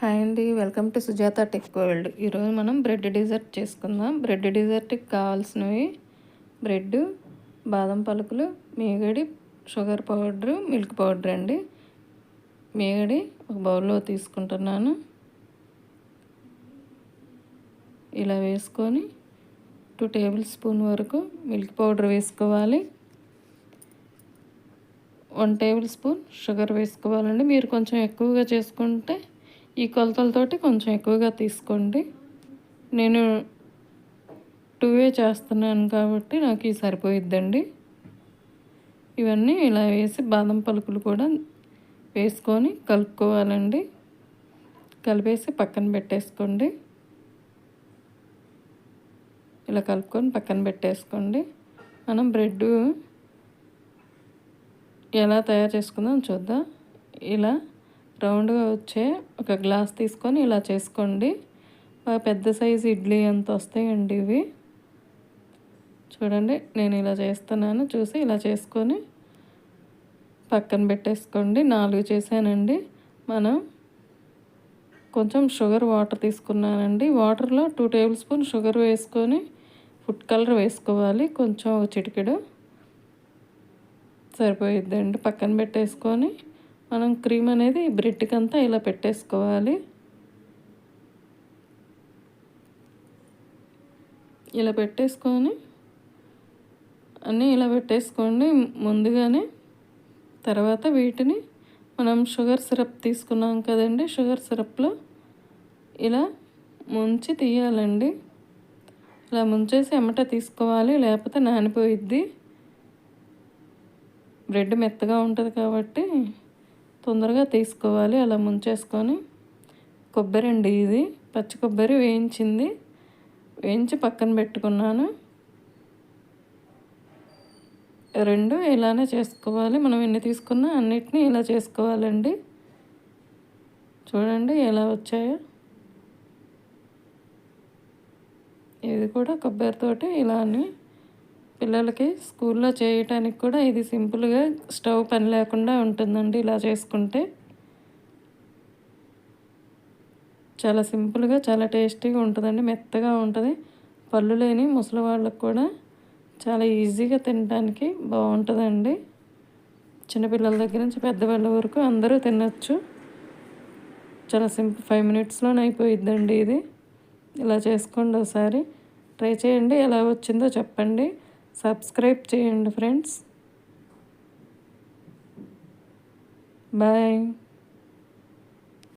Hi అండి, welcome to Sujatha tech world. ఈరోజు మనం బ్రెడ్ డిజర్ట్ చేసుకుందాం. బ్రెడ్ డిజర్ట్కి కావాల్సినవి బ్రెడ్, బాదం పలుకులు, మీగడి, షుగర్ పౌడరు, మిల్క్ పౌడర్ అండి. మీగడి ఒక బౌల్లో తీసుకుంటున్నాను. ఇలా వేసుకొని 2 టేబుల్ స్పూన్ వరకు మిల్క్ పౌడర్ వేసుకోవాలి. 1 టేబుల్ స్పూన్ షుగర్ వేసుకోవాలండి. మీరు కొంచెం ఎక్కువగా చేసుకుంటే ఈ కొలతలతోటి కొంచెం ఎక్కువగా తీసుకోండి. నేను 2 చేస్తున్నాను కాబట్టి నాకు ఇది సరిపోయిద్దండి. ఇవన్నీ ఇలా వేసి బాదం పలుకులు కూడా వేసుకొని కలుపుకోవాలండి. కలిపేసి పక్కన పెట్టేసుకోండి. ఇలా కలుపుకొని పక్కన పెట్టేసుకోండి. మనం బ్రెడ్ ఎలా తయారు చేసుకుందాం చూద్దాం. ఇలా రౌండ్గా వచ్చే ఒక గ్లాస్ తీసుకొని ఇలా చేసుకోండి. పెద్ద సైజు ఇడ్లీ అంత వస్తాయండి ఇవి. చూడండి, నేను ఇలా చేస్తున్నాను. చూసి ఇలా చేసుకొని పక్కన పెట్టేసుకోండి. 4 చేశానండి. మనం కొంచెం షుగర్ వాటర్ తీసుకున్నానండి. వాటర్లో 2 టేబుల్ స్పూన్ షుగర్ వేసుకొని ఫుడ్ కలర్ వేసుకోవాలి. కొంచెం చిటికెడు సరిపోయిద్దండి. పక్కన పెట్టేసుకొని మనం క్రీమ్ అనేది బ్రెడ్కి అంతా ఇలా పెట్టేసుకోవాలి. ఇలా పెట్టేసుకొని అన్నీ ఇలా పెట్టేసుకోండి ముందుగానే. తర్వాత వీటిని మనం షుగర్ సిరప్ తీసుకున్నాం కదండి, షుగర్ సిరప్లో ఇలా ముంచి తీయాలండి. ఇలా ముంచేసి ఎమ్మట తీసుకోవాలి, లేకపోతే నానిపోయిద్ది. బ్రెడ్ మెత్తగా ఉంటుంది కాబట్టి తొందరగా తీసుకోవాలి. అలా ముంచేసుకొని కొబ్బరి అండి, ఇది పచ్చి కొబ్బరి వేయించి పక్కన పెట్టుకున్నాను. 2 ఇలానే చేసుకోవాలి. మనం ఎన్ని తీసుకున్నా అన్నిటినీ ఇలా చేసుకోవాలండి. చూడండి ఎలా వచ్చాయో. ఇది కూడా కొబ్బరితోటి ఇలానే పిల్లలకి స్కూల్లో చేయటానికి కూడా ఇది సింపుల్గా స్టవ్ పని లేకుండా ఉంటుందండి. ఇలా చేసుకుంటే చాలా సింపుల్గా చాలా టేస్టీగా ఉంటుందండి. మెత్తగా ఉంటుంది. పళ్ళు లేని ముసలి వాళ్ళకు కూడా చాలా ఈజీగా తినడానికి బాగుంటుందండి. చిన్నపిల్లల దగ్గర నుంచి పెద్దవాళ్ళ వరకు అందరూ తినచ్చు. చాలా సింపుల్, 5 మినిట్స్లోనే అయిపోయిద్దండి ఇది. ఇలా చేసుకోండి, ఒకసారి ట్రై చేయండి. ఎలా వచ్చిందో చెప్పండి. సబ్స్క్రైబ్ చేయండి ఫ్రెండ్స్. బాయ్.